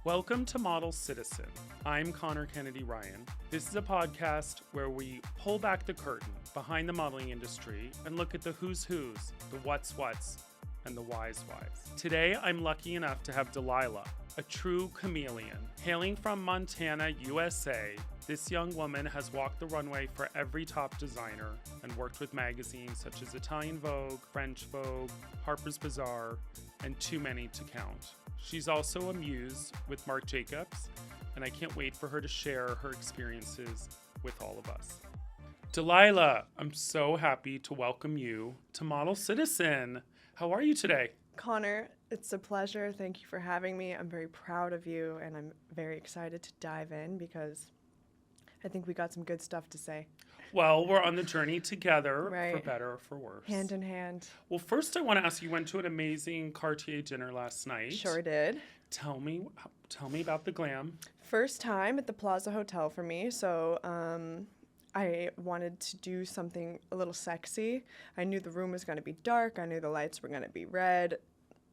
Welcome to Model Citizen. I'm Conor Kennedy Ryan. This is a podcast where we pull back the curtain behind the modeling industry and look at the who's, the what's, and the why's. Today, I'm lucky enough to have Delilah, a true chameleon. Hailing from Montana, USA, this young woman has walked the runway for every top designer and worked with magazines such as Italian Vogue, French Vogue, Harper's Bazaar, and too many to count. She's also a MUSE with Marc Jacobs, and I can't wait for her to share her experiences with all of us. Delilah, I'm so happy to welcome you to Model Citizen. How are you today? Conor, it's a pleasure. Thank you for having me. I'm very proud of you, and I'm very excited to dive in because I think we got some good stuff to say. Well, we're on the journey together, Right. for better or for worse. Hand in hand. Well, first I want to ask you, went to an amazing Cartier dinner last night. Sure did. Tell me about the glam. First time at the Plaza Hotel for me, so I wanted to do something a little sexy. I knew the room was going to be dark. I knew the lights were going to be red.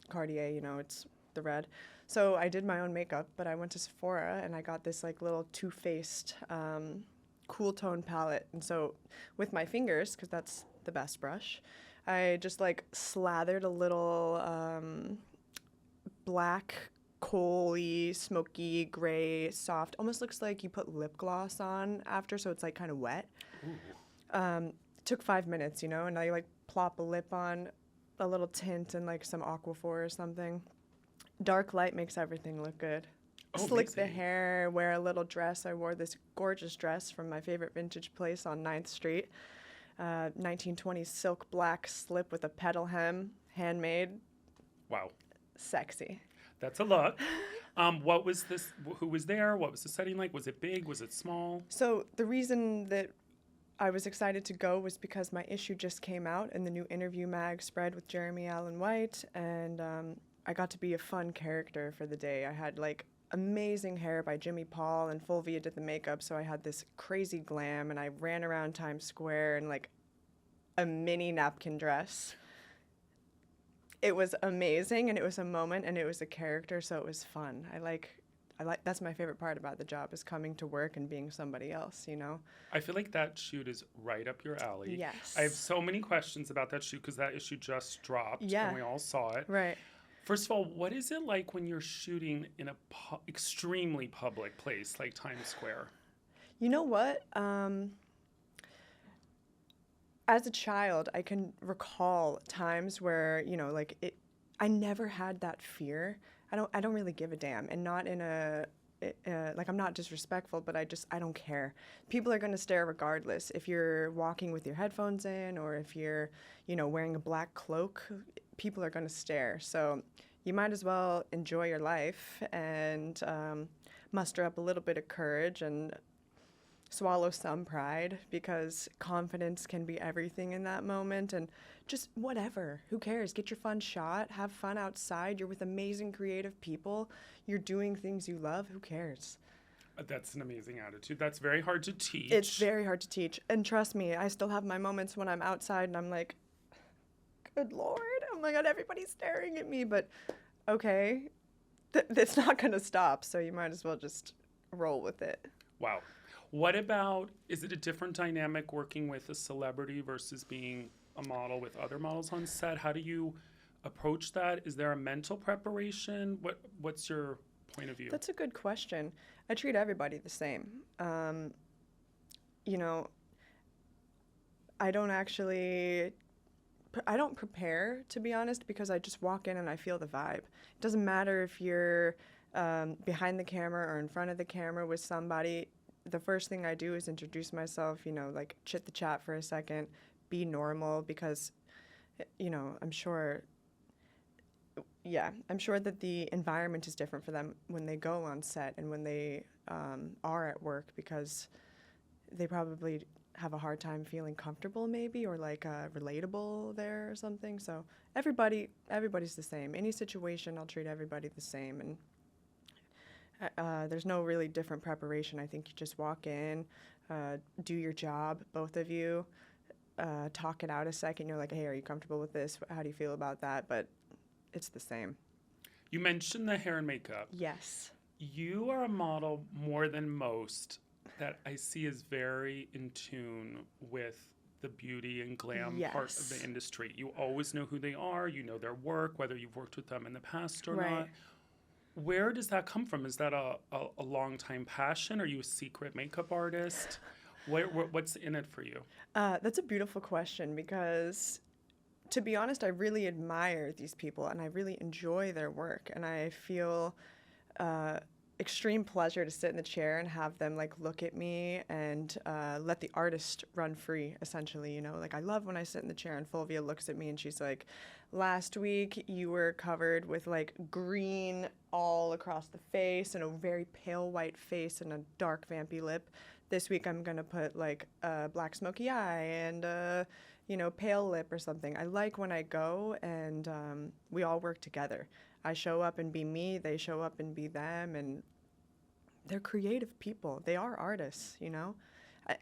Cartier, it's the red. So I did my own makeup, but I went to Sephora and I got this little Too-Faced cool tone palette. And so with my fingers, because that's the best brush, I just slathered a little black, coaly, smoky, gray, soft, almost looks like you put lip gloss on after, so it's kind of wet. Took 5 minutes, and I plop a lip on, a little tint and some Aquaphor or something. Dark light makes everything look good. Slick the hair, wear a little dress. I wore this gorgeous dress from my favorite vintage place on 9th Street. 1920s silk black slip with a petal hem, handmade. Wow. Sexy. That's a look. What was this? Who was there? What was the setting like? Was it big? Was it small? So the reason that I was excited to go was because my issue just came out in the new Interview Mag spread with Jeremy Allen White, and I got to be a fun character for the day. I had amazing hair by Jimmy Paul, and Fulvia did the makeup, so I had this crazy glam, and I ran around Times Square in a mini napkin dress. It was amazing, and it was a moment, and it was a character, so it was fun. I like that's my favorite part about the job, is coming to work and being somebody else, I feel like that shoot is right up your alley. Yes. I have so many questions about that shoot because that issue just dropped and we all saw it. Right. First of all, what is it like when you're shooting in a extremely public place like Times Square? You know what? As a child, I can recall times where, I never had that fear. I don't really give a damn, and not in a, I'm not disrespectful, but I don't care. People are going to stare regardless. If you're walking with your headphones in, or if you're, wearing a black cloak, people are going to stare. So you might as well enjoy your life and muster up a little bit of courage and swallow some pride, because confidence can be everything in that moment. And just whatever, who cares? Get your fun shot, have fun outside. You're with amazing creative people, you're doing things you love. Who cares? That's an amazing attitude. That's very hard to teach. It's very hard to teach, and trust me, I still have my moments when I'm outside and I'm like, good Lord, oh my God, everybody's staring at me. But okay, it's not gonna stop, so you might as well just roll with it. Wow. What about, is it a different dynamic working with a celebrity versus being a model with other models on set? How do you approach that? Is there a mental preparation? What's your point of view? That's a good question. I treat everybody the same. I don't prepare, to be honest, because I just walk in and I feel the vibe. It doesn't matter if you're behind the camera or in front of the camera with somebody. The first thing I do is introduce myself, chit the chat for a second, be normal, because, I'm sure that the environment is different for them when they go on set and when they are at work, because they probably have a hard time feeling comfortable maybe, or relatable there or something. So everybody's the same. Any situation, I'll treat everybody the same. And there's no really different preparation. I think you just walk in, do your job, both of you, talk it out a second. You're like, hey, are you comfortable with this? How do you feel about that? But it's the same. You mentioned the hair and makeup. Yes. You are a model more than most that I see is very in tune with the beauty and glam part of the Yes. industry. You always know who they are, you know their work, whether you've worked with them in the past or Right. not. Where does that come from? Is that a long time passion? Are you a secret makeup artist? What's in it for you? That's a beautiful question because, to be honest, I really admire these people and I really enjoy their work. And I feel uh, extreme pleasure to sit in the chair and have them like look at me and let the artist run free, essentially. You know, like I love when I sit in the chair and Fulvia looks at me and she's like, last week you were covered with like green all across the face and a very pale white face and a dark vampy lip. This week I'm gonna put like a black smoky eye and pale lip or something. I like when I go and we all work together. I show up and be me, they show up and be them, and they're creative people. They are artists, you know?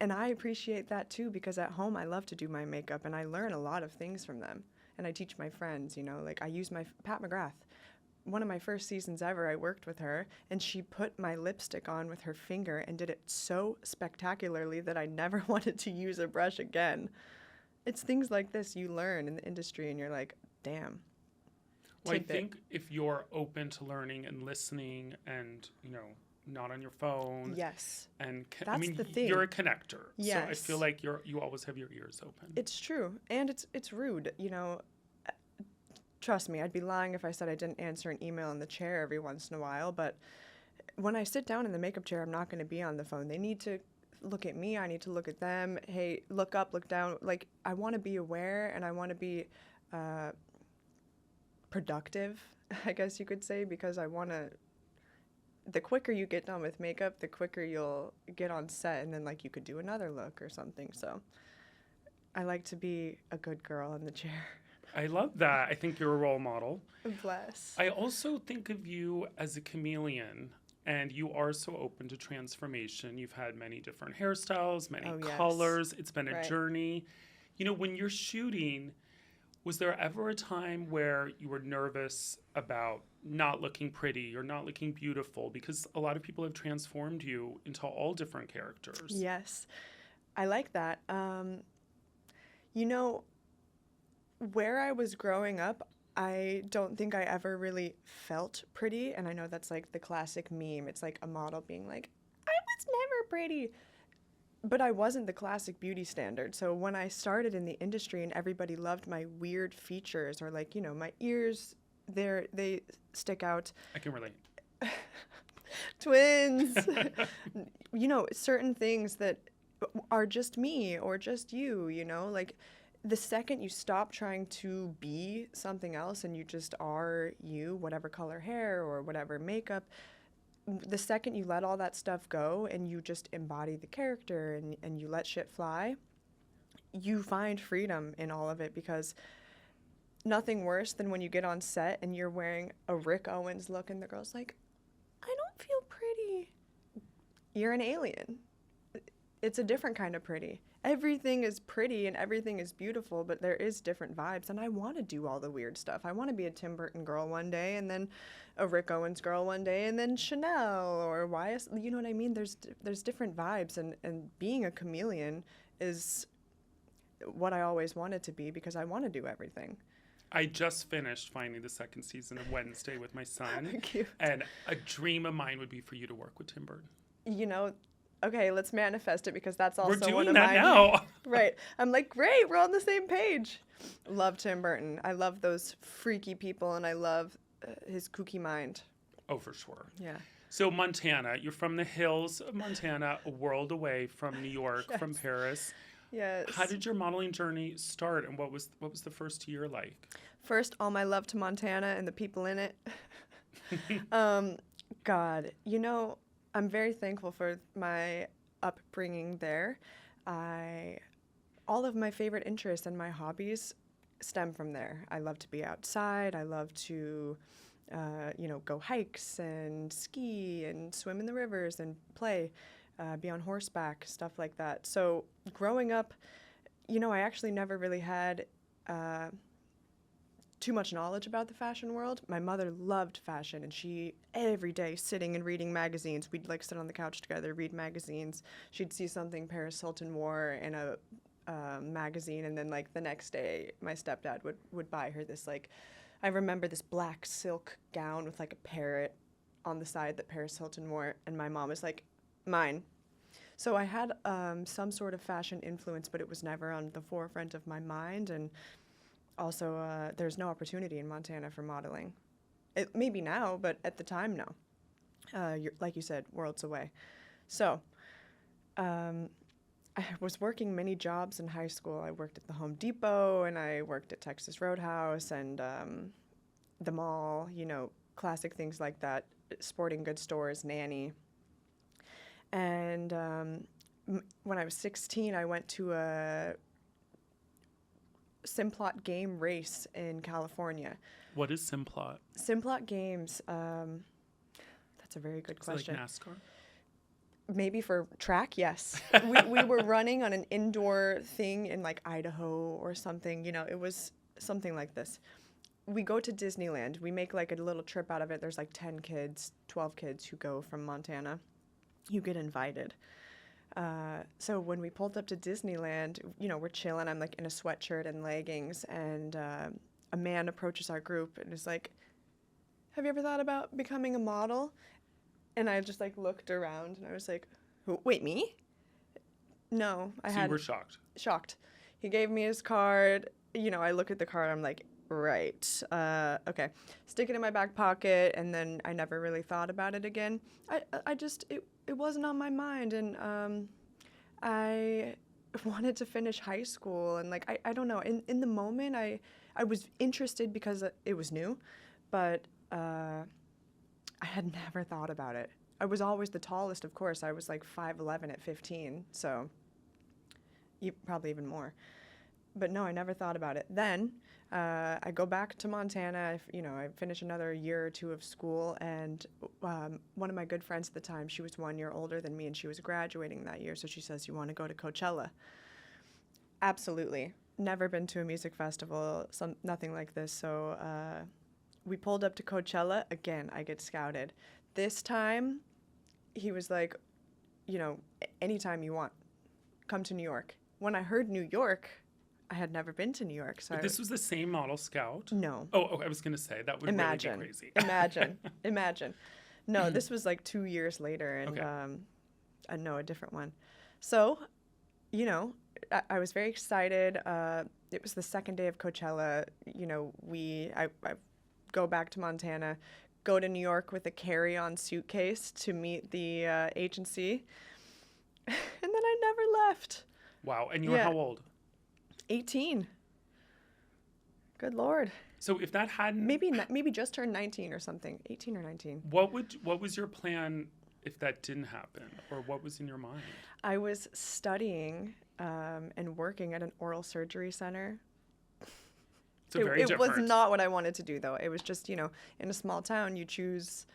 And I appreciate that too because at home I love to do my makeup and I learn a lot of things from them. And I teach my friends, you know, like I use my Pat McGrath. One of my first seasons ever, I worked with her and she put my lipstick on with her finger and did it so spectacularly that I never wanted to use a brush again. It's things like this you learn in the industry and you're like, damn. Well, I Tidbit. think if you're open to learning and listening and, not on your phone. Yes. And That's the thing. you're a connector. So I Yes. feel like you always have your ears open. It's true. And it's rude, you know. Trust me, I'd be lying if I said I didn't answer an email in the chair every once in a while, but when I sit down in the makeup chair, I'm not going to be on the phone. They need to look at me, I need to look at them. Hey, look up, look down. Like, I want to be aware and I want to be productive, I guess you could say, because I want to. The quicker you get done with makeup, the quicker you'll get on set, and then, like, you could do another look or something. So I like to be a good girl in the chair. I love that. I think you're a role model. Bless. I also think of you as a chameleon, and you are so open to transformation. You've had many different hairstyles, many Oh, yes. colors. It's been a Right. journey. When you're shooting, was there ever a time where you were nervous about not looking pretty or not looking beautiful? Because a lot of people have transformed you into all different characters. Yes, I like that. You know, where I was growing up, I don't think I ever really felt pretty. And I know that's like the classic meme. It's like a model being like, I was never pretty. But I wasn't the classic beauty standard. So when I started in the industry and everybody loved my weird features or like, my ears, they stick out. I can relate. Twins. Certain things that are just me or just you, like the second you stop trying to be something else and you just are you, whatever color hair or whatever makeup, the second you let all that stuff go and you just embody the character and you let shit fly, you find freedom in all of it because nothing worse than when you get on set and you're wearing a Rick Owens look and the girl's like, I don't feel pretty. You're an alien. It's a different kind of pretty. Everything is pretty and everything is beautiful, but there is different vibes, and I want to do all the weird stuff. I want to be a Tim Burton girl one day, and then a Rick Owens girl one day, and then Chanel or YS. You know what I mean? There's different vibes, and being a chameleon is what I always wanted to be because I want to do everything. I just finished finding the second season of Wednesday with my son. Cute. And a dream of mine would be for you to work with Tim Burton. Okay, let's manifest it because that's also We're doing one of that mine. now. Right. I'm like, great, we're on the same page. Love Tim Burton. I love those freaky people, and I love his kooky mind. Oh, for sure. Yeah. So Montana, you're from the hills of Montana, a world away from New York, Yes. from Paris. Yes. How did your modeling journey start, and what was the first year like? First, all my love to Montana and the people in it. God, I'm very thankful for my upbringing there. All of my favorite interests and my hobbies stem from there. I love to be outside. I love to, go hikes and ski and swim in the rivers and play, be on horseback, stuff like that. So growing up, I actually never really had too much knowledge about the fashion world. My mother loved fashion, and she every day sitting and reading magazines. We'd like sit on the couch together, read magazines. She'd see something Paris Hilton wore in a magazine, and then like the next day, my stepdad would buy her this like, I remember this black silk gown with like a parrot on the side that Paris Hilton wore, and my mom was like, mine. So I had some sort of fashion influence, but it was never on the forefront of my mind. And also, there's no opportunity in Montana for modeling. It maybe now, but at the time, no. Like you said, worlds away. So I was working many jobs in high school. I worked at the Home Depot, and I worked at Texas Roadhouse and the mall, you know, classic things like that, sporting goods stores, nanny. And when I was 16, I went to a Simplot game race in California. What is Simplot? Simplot games, that's a very good question. Like NASCAR? Maybe for track, yes. we were running on an indoor thing in like Idaho or something. You know, it was something like this. We go to Disneyland. We make like a little trip out of it. There's like 10 kids, 12 kids who go from Montana. You get invited. So when we pulled up to Disneyland, you know, we're chilling. I'm like in a sweatshirt and leggings, and a man approaches our group and is like, "Have you ever thought about becoming a model?" And I just like looked around and I was like, "Wait, me?" No, I had. You were shocked. Shocked. He gave me his card. You know, I look at the card. I'm like, right. Okay. Stick it in my back pocket, and then I never really thought about it again. I just it wasn't on my mind, and I wanted to finish high school, and like I don't know. In the moment, I was interested because it was new, but I had never thought about it. I was always the tallest, of course. I was like 5'11" at 15, so probably even more. But no, I never thought about it. Then I go back to Montana. I finish another year or two of school, and one of my good friends at the time, she was 1 year older than me, and she was graduating that year. So she says, "You want to go to Coachella?" Absolutely. Never been to a music festival, nothing like this. So we pulled up to Coachella. Again, I get scouted. This time, he was like, anytime you want, come to New York. When I heard New York, I had never been to New York. So But this was the same model scout? No. Oh, I was going to say, that would really be crazy. Imagine. No, this was like 2 years later, and okay. No, a different one. So, I was very excited. It was the second day of Coachella. I go back to Montana, go to New York with a carry-on suitcase to meet the agency, and then I never left. Wow, and you were how old? 18. Good Lord. So if that hadn't... Maybe just turned 19 or something. 18 or 19. What was your plan if that didn't happen? Or what was in your mind? I was studying and working at an oral surgery center. So very different. It was not what I wanted to do, though. It was just, in a small town, you choose...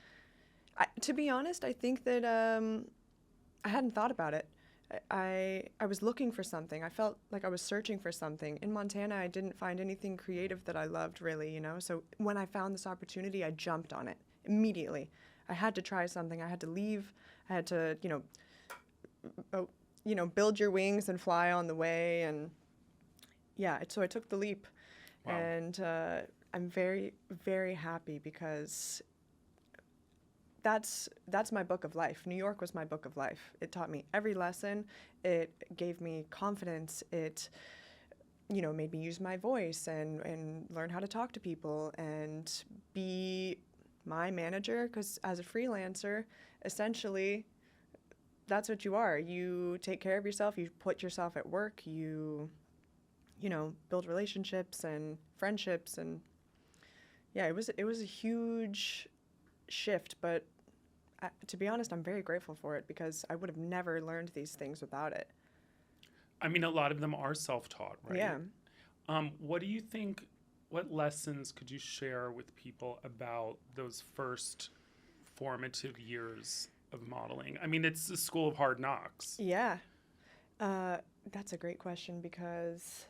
to be honest, I think that I hadn't thought about it. I was looking for something. I felt like I was searching for something. In Montana, I didn't find anything creative that I loved, really, So when I found this opportunity, I jumped on it immediately. I had to try something. I had to leave. I had to, build your wings and fly on the way. And so I took the leap. Wow. And I'm very, very happy because that's my book of life. New York was my book of life. It taught me every lesson. It gave me confidence. It, made me use my voice and learn how to talk to people and be my manager. Because as a freelancer, essentially, that's what you are. You take care of yourself. You put yourself at work. You build relationships and friendships. And yeah, it was a huge shift, but to be honest, I'm very grateful for it because I would have never learned these things without it. I mean, a lot of them are self-taught, right? Yeah. What do you think, what lessons could you share with people about those first formative years of modeling? I mean, it's the school of hard knocks. Yeah. That's a great question because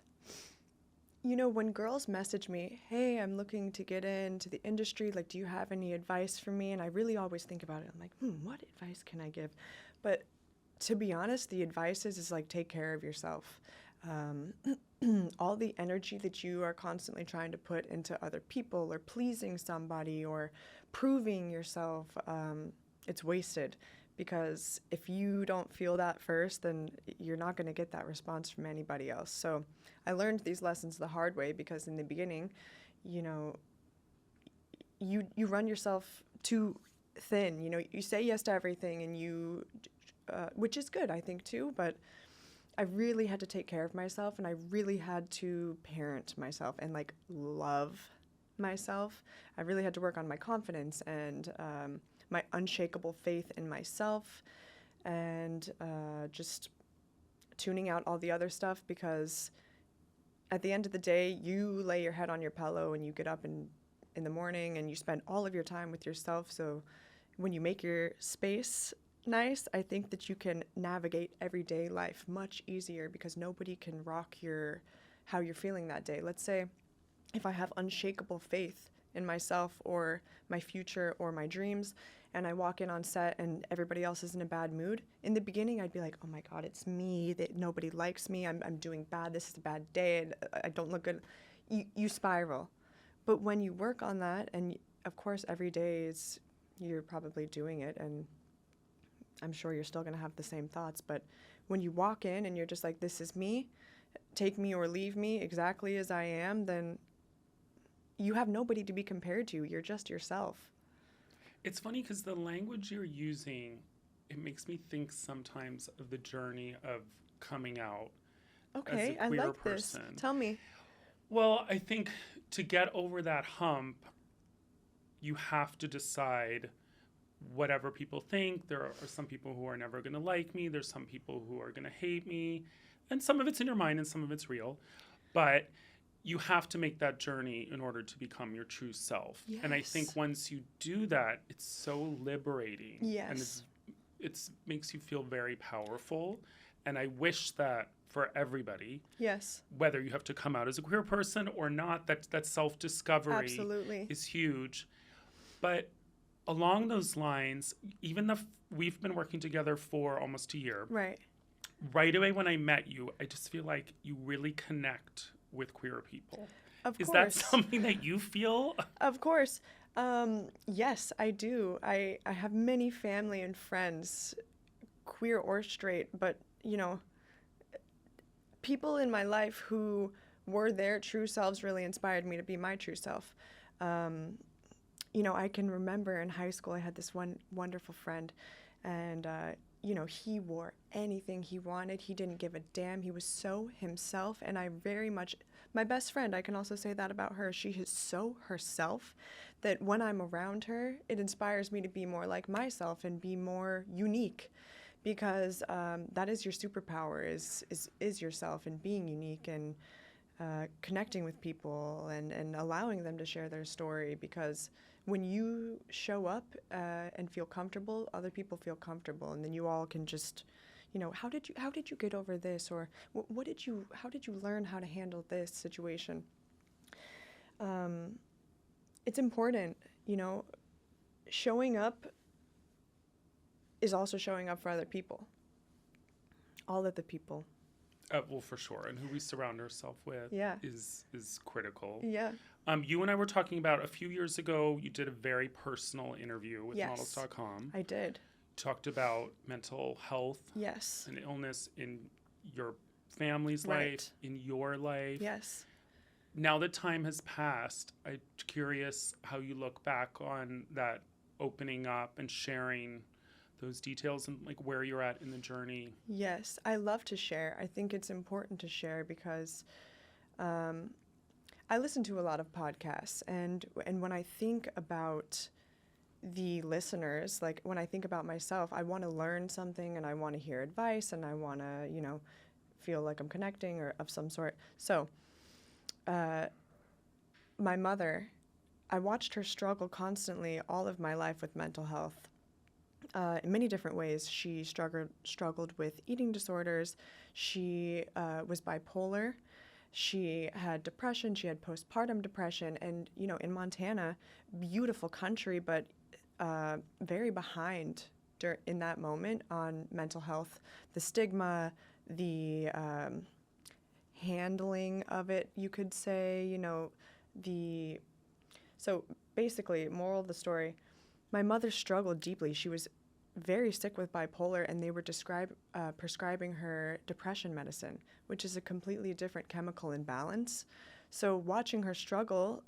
You know, when girls message me, hey, I'm looking to get into the industry, like, do you have any advice for me? And I really always think about it. I'm like, what advice can I give? But to be honest, the advice is like, take care of yourself. All the energy that you are constantly trying to put into other people or pleasing somebody or proving yourself, it's wasted. Because if you don't feel that first, then you're not going to get that response from anybody else. So I learned these lessons the hard way, because in the beginning, you know, you run yourself too thin. You know, you say yes to everything, and which is good, I think, too. But I really had to take care of myself, and I really had to parent myself and, like, love myself. I really had to work on my confidence and my unshakable faith in myself, and just tuning out all the other stuff, because at the end of the day, you lay your head on your pillow and you get up in the morning and you spend all of your time with yourself. So when you make your space nice, I think that you can navigate everyday life much easier, because nobody can rock how you're feeling that day. Let's say if I have unshakable faith in myself or my future or my dreams, and I walk in on set and everybody else is in a bad mood, in the beginning I'd be like, oh my God, it's me, that nobody likes me, I'm doing bad, this is a bad day, and I don't look good. You spiral. But when you work on that, and of course every day you're probably doing it, and I'm sure you're still going to have the same thoughts, but when you walk in and you're just like, this is me, take me or leave me exactly as I am, then you have nobody to be compared to. You're just yourself. It's funny because the language you're using, it makes me think sometimes of the journey of coming out as a queer I like person. This. Tell me. Well, I think to get over that hump, you have to decide whatever people think. There are some people who are never going to like me. There's some people who are going to hate me. And some of it's in your mind and some of it's real. But you have to make that journey in order to become your true self. Yes. And I think once you do that, it's so liberating. Yes. And it makes you feel very powerful. And I wish that for everybody. Yes. Whether you have to come out as a queer person or not, that self-discovery Absolutely. is huge. But along those lines, even we've been working together for almost a year. Right. Right away when I met you, I just feel like you really connect with queer people. Of course. Is that something that you feel? Of course. Yes, I do. I have many family and friends, queer or straight, but, you know, people in my life who were their true selves really inspired me to be my true self. You know, I can remember in high school I had this one wonderful friend, and you know, he wore anything he wanted. He didn't give a damn. He was so himself, and I very much, my best friend, I can also say that about her. She is so herself that when I'm around her, it inspires me to be more like myself and be more unique, because that is your superpower, is yourself and being unique and connecting with people and allowing them to share their story, because when you show up and feel comfortable, other people feel comfortable, and then you all can just, you know, how did you get over this, or how did you learn how to handle this situation? It's important, you know, showing up is also showing up for other people, all of the people. Well, for sure. And who we surround ourselves with is critical. Yeah. You and I were talking about a few years ago, you did a very personal interview with Yes, models.com. I did. Talked about mental health. Yes. And illness in your family's Right. life, in your life. Yes. Now that time has passed, I'm curious how you look back on that opening up and sharing those details and like where you're at in the journey. Yes, I love to share. I think it's important to share because I listen to a lot of podcasts, and when I think about the listeners, like when I think about myself, I want to learn something and I want to hear advice and I want to, you know, feel like I'm connecting or of some sort. So my mother, I watched her struggle constantly all of my life with mental health. In many different ways. She struggled with eating disorders. She was bipolar, She had depression, she had postpartum depression, and, you know, in Montana, beautiful country, but very behind in that moment on mental health. The stigma, the handling of it, you could say, you know, so basically, moral of the story, my mother struggled deeply. She was very sick with bipolar, and they were prescribing her depression medicine, which is a completely different chemical imbalance. So watching her struggle,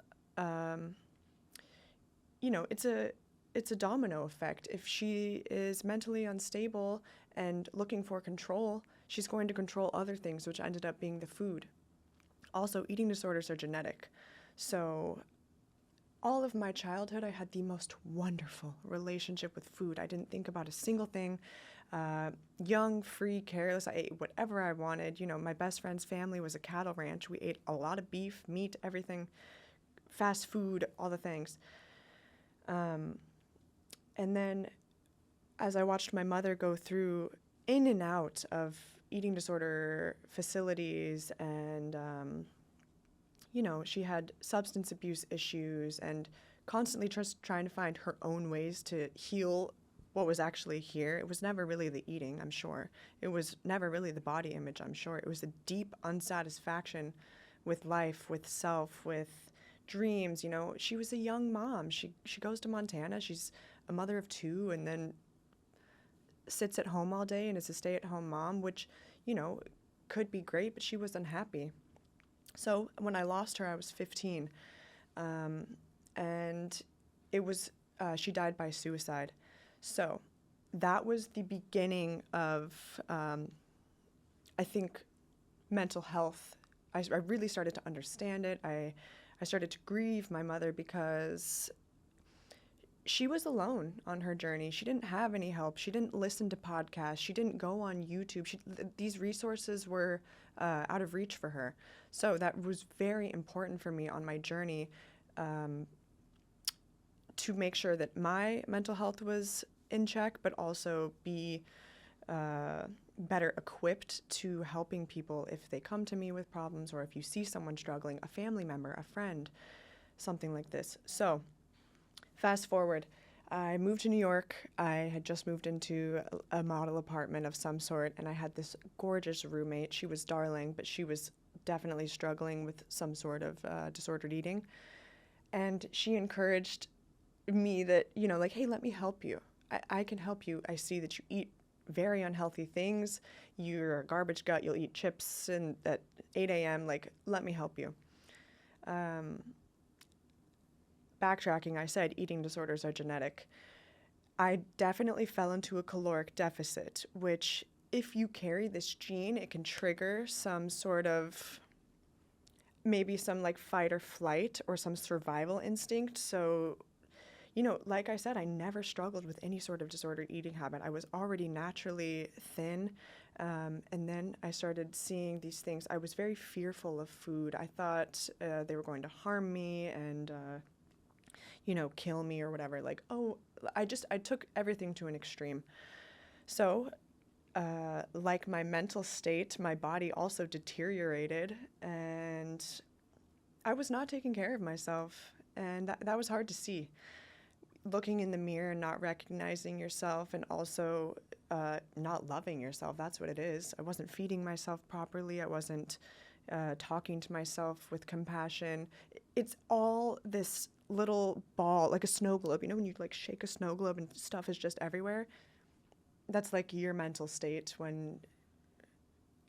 you know, it's a domino effect. If she is mentally unstable and looking for control, she's going to control other things, which ended up being the food. Also, eating disorders are genetic. So all of my childhood, I had the most wonderful relationship with food. I didn't think about a single thing. Young, free, careless. I ate whatever I wanted. You know, my best friend's family was a cattle ranch. We ate a lot of beef, meat, everything, fast food, all the things. And then as I watched my mother go through in and out of eating disorder facilities and you know, she had substance abuse issues and constantly just trying to find her own ways to heal what was actually here. It was never really the eating, I'm sure. It was never really the body image, I'm sure. It was a deep unsatisfaction with life, with self, with dreams. You know, she was a young mom. She goes to Montana. She's a mother of 2 and then sits at home all day and is a stay-at-home mom, which, you know, could be great, but she was unhappy. So when I lost her, I was 15, and it was, she died by suicide. So that was the beginning of, I think, mental health. I really started to understand it. I started to grieve my mother because she was alone on her journey. She didn't have any help. She didn't listen to podcasts. She didn't go on YouTube. These resources were out of reach for her. So that was very important for me on my journey to make sure that my mental health was in check, but also be better equipped to helping people if they come to me with problems, or if you see someone struggling, a family member, a friend, something like this. So fast forward, I moved to New York. I had just moved into a model apartment of some sort, and I had this gorgeous roommate. She was darling, but she was definitely struggling with some sort of disordered eating. And she encouraged me that, you know, like, hey, let me help you. I can help you. I see that you eat very unhealthy things. You're a garbage gut. You'll eat chips and at 8 a.m. Like, let me help you. Backtracking, I said eating disorders are genetic. I definitely fell into a caloric deficit, which if you carry this gene, it can trigger some sort of, maybe some like fight or flight or some survival instinct. So, you know, like I said, I never struggled with any sort of disordered eating habit. I was already naturally thin. And then I started seeing these things. I was very fearful of food. I thought they were going to harm me and, you know, kill me or whatever. Like, oh, I took everything to an extreme. So, like my mental state, my body also deteriorated, and I was not taking care of myself, and that was hard to see. Looking in the mirror and not recognizing yourself, and also not loving yourself. That's what it is. I wasn't feeding myself properly. I wasn't talking to myself with compassion. It's all this little ball, like a snow globe. You know when you like shake a snow globe and stuff is just everywhere? That's like your mental state when...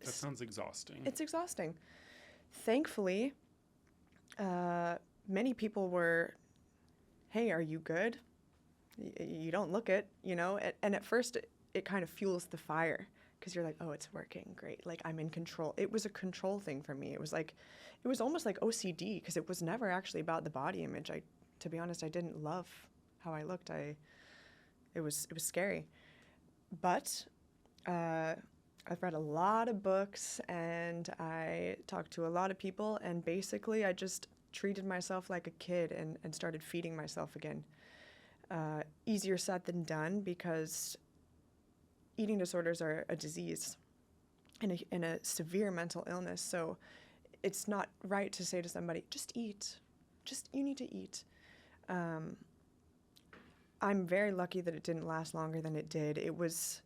That sounds exhausting. It's exhausting. Thankfully, many people were, hey, are you good? You don't look it, you know? And at first, it kind of fuels the fire because you're like, oh, it's working, great. Like, I'm in control. It was a control thing for me. It was almost like OCD because it was never actually about the body image. To be honest, I didn't love how I looked. It was scary. But I've read a lot of books and I talked to a lot of people, and basically I just treated myself like a kid and started feeding myself again. Easier said than done because eating disorders are a disease and a severe mental illness. So it's not right to say to somebody, just eat. You need to eat. I'm very lucky that it didn't last longer than it did. It was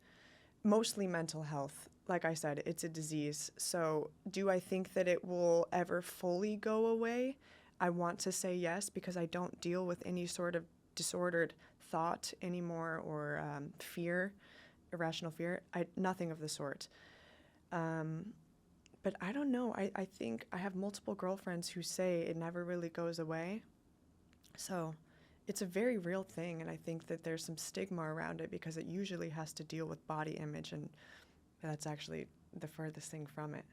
mostly mental health. Like I said, it's a disease. So do I think that it will ever fully go away? I want to say yes, because I don't deal with any sort of disordered thought anymore, or fear, irrational fear. Nothing of the sort. But I don't know. I think I have multiple girlfriends who say it never really goes away. So it's a very real thing, and I think that there's some stigma around it because it usually has to deal with body image, and that's actually the furthest thing from it.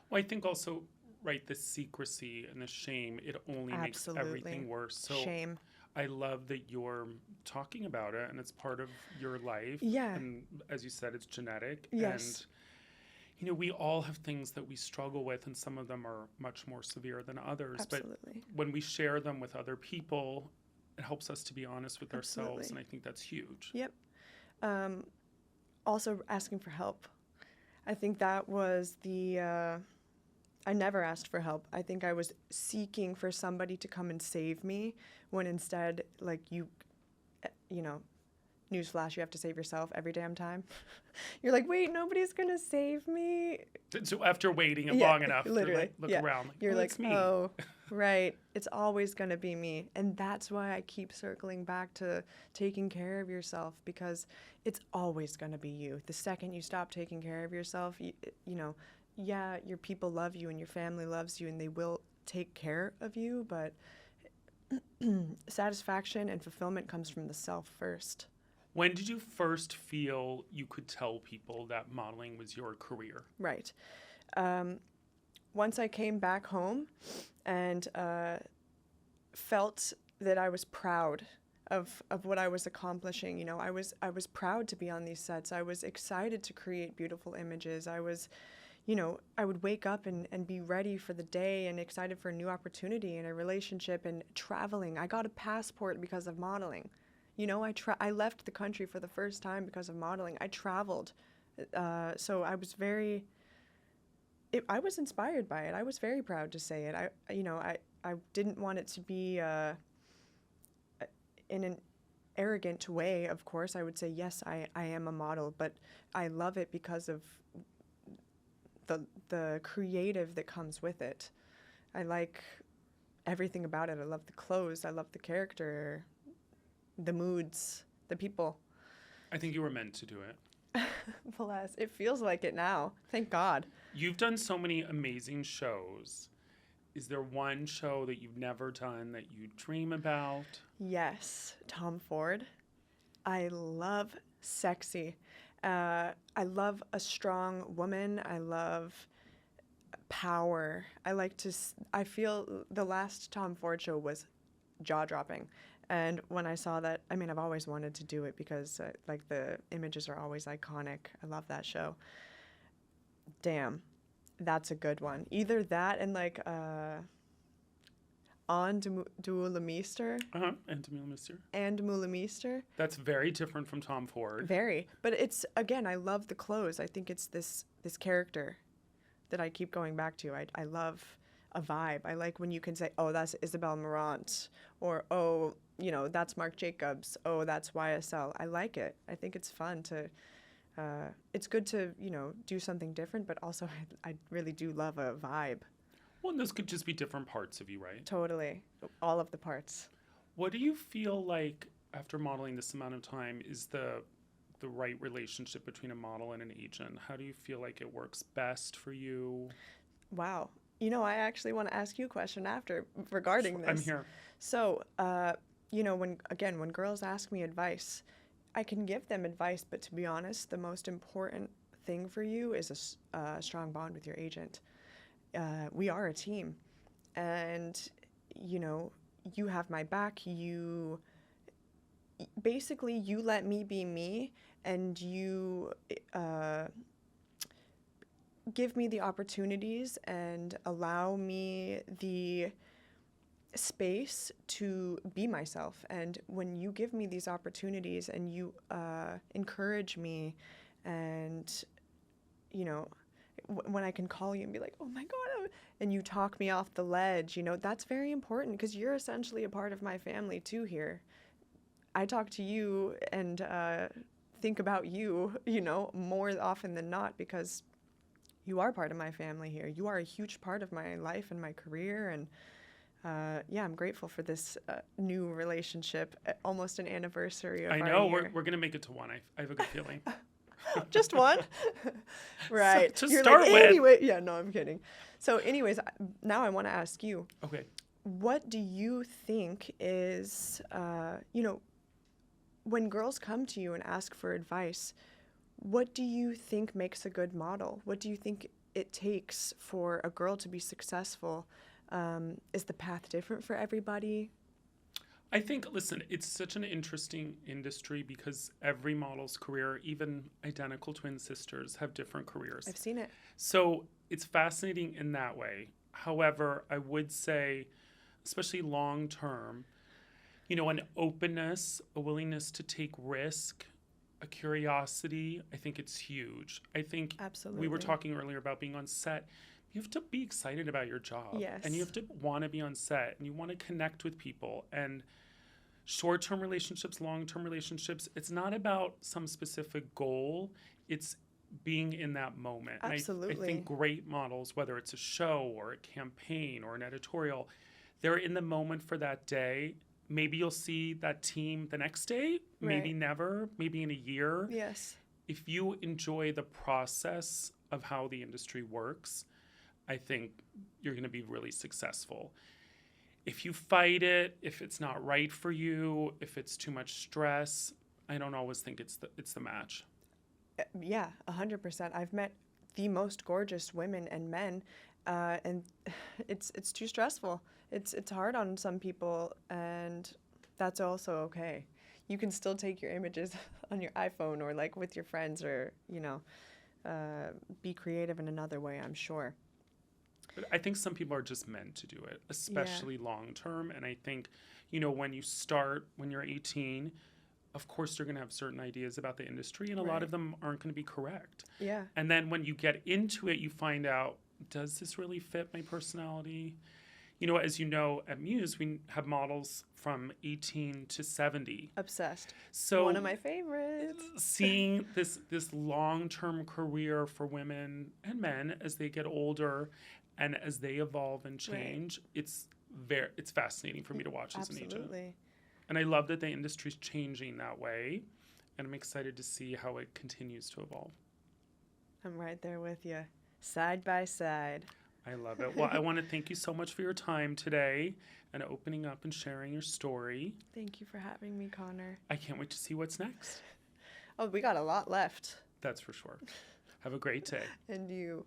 Well, I think also, right, the secrecy and the shame, it only makes everything worse. So shame. I love that you're talking about it, and it's part of your life. Yeah. And as you said, it's genetic. Yes. And, we all have things that we struggle with, and some of them are much more severe than others. Absolutely. But when we share them with other people, it helps us to be honest with ourselves, and I think that's huge. Yep. Also, asking for help. I think that was I never asked for help. I think I was seeking for somebody to come and save me, when instead, like, newsflash, you have to save yourself every damn time. You're like, wait, nobody's going to save me. So after waiting long enough, literally, look around. You're like, it's me. Oh, right. It's always going to be me. And that's why I keep circling back to taking care of yourself, because it's always going to be you. The second you stop taking care of yourself, yeah, your people love you and your family loves you and they will take care of you, but satisfaction and fulfillment comes from the self first. When did you first feel you could tell people that modeling was your career? Right. Once I came back home and felt that I was proud of what I was accomplishing. I was proud to be on these sets. I was excited to create beautiful images. I would wake up and be ready for the day and excited for a new opportunity and a relationship and traveling. I got a passport because of modeling. I left the country for the first time because of modeling. I traveled. So I was I was inspired by it. I was very proud to say it. I didn't want it to be in an arrogant way, of course. I would say, yes, I am a model, but I love it because of the creative that comes with it. I like everything about it. I love the clothes. I love the character, the moods, the people. I think you were meant to do it. Bless. It feels like it now. Thank God. You've done so many amazing shows. Is there one show that you've never done that you dream about? Yes, Tom Ford. I love sexy. I love a strong woman. I love power. I feel the last Tom Ford show was jaw-dropping. And when I saw that, I've always wanted to do it because the images are always iconic. I love that show. Damn, that's a good one. Either that and On de Meester. And de Meester. That's very different from Tom Ford. Very. But it's, again, I love the clothes. I think it's this character that I keep going back to. I love a vibe. I like when you can say, oh, that's Isabel Marant, or, oh, that's Marc Jacobs, oh, that's YSL. I like it. I think it's fun to, it's good to, do something different, but also I really do love a vibe. Well, and those could just be different parts of you, right? Totally. All of the parts. What do you feel like, after modeling this amount of time, is the right relationship between a model and an agent? How do you feel like it works best for you? Wow. I actually want to ask you a question after regarding this. I'm here. So, when girls ask me advice, I can give them advice, but to be honest, the most important thing for you is a strong bond with your agent. We are a team, and, you have my back. You let me be me, and you give me the opportunities and allow me the space to be myself. And when you give me these opportunities and you encourage me and, when I can call you and be like, oh my God, and you talk me off the ledge, you know, that's very important because you're essentially a part of my family too here. I talk to you and think about you, you know, more often than not because you are part of my family here. You are a huge part of my life and my career. And yeah, I'm grateful for this new relationship, almost an anniversary of I our know, year. we're going to make it to one. I have a good feeling. Just one? Right. To You're start like, with. anyway. Yeah, no, I'm kidding. So anyways, now I want to ask you, Okay. what do you think is, you know, when girls come to you and ask for advice, what do you think makes a good model? What do you think it takes for a girl to be successful? Is the path different for everybody? I think, listen, it's such an interesting industry because every model's career, even identical twin sisters, have different careers. I've seen it. So it's fascinating in that way. However, I would say, especially long term, you know, an openness, a willingness to take risk, a curiosity, I think it's huge. I think Absolutely. we were talking earlier about being on set. You have to be excited about your job. Yes. And you have to want to be on set and you want to connect with people. And short-term relationships, long-term relationships, it's not about some specific goal. It's being in that moment. Absolutely. And I think great models, whether it's a show or a campaign or an editorial, they're in the moment for that day. Maybe you'll see that team the next day, maybe Right. never, maybe in a year. Yes. If you enjoy the process of how the industry works, I think you're going to be really successful. If you fight it, if it's not right for you, if it's too much stress, I don't always think it's the match. Yeah, 100%. I've met the most gorgeous women and men, and it's too stressful. It's hard on some people, and that's also okay. You can still take your images on your iPhone or like with your friends, or you know, be creative in another way, I'm sure. But I think some people are just meant to do it, especially long term. And I think, you know, when you're 18, of course you're going to have certain ideas about the industry, and a lot of them aren't going to be correct. Yeah. And then when you get into it, you find out, does this really fit my personality? You know, as you know, at MUSE, we have models from 18 to 70. Obsessed. So one of my favorites. Seeing this long-term career for women and men as they get older and as they evolve and change, it's fascinating for me to watch as an agent. Absolutely. And I love that the industry's changing that way, and I'm excited to see how it continues to evolve. I'm right there with you, side by side. I love it. Well, I want to thank you so much for your time today and opening up and sharing your story. Thank you for having me, Conor. I can't wait to see what's next. Oh, we got a lot left. That's for sure. Have a great day. And you.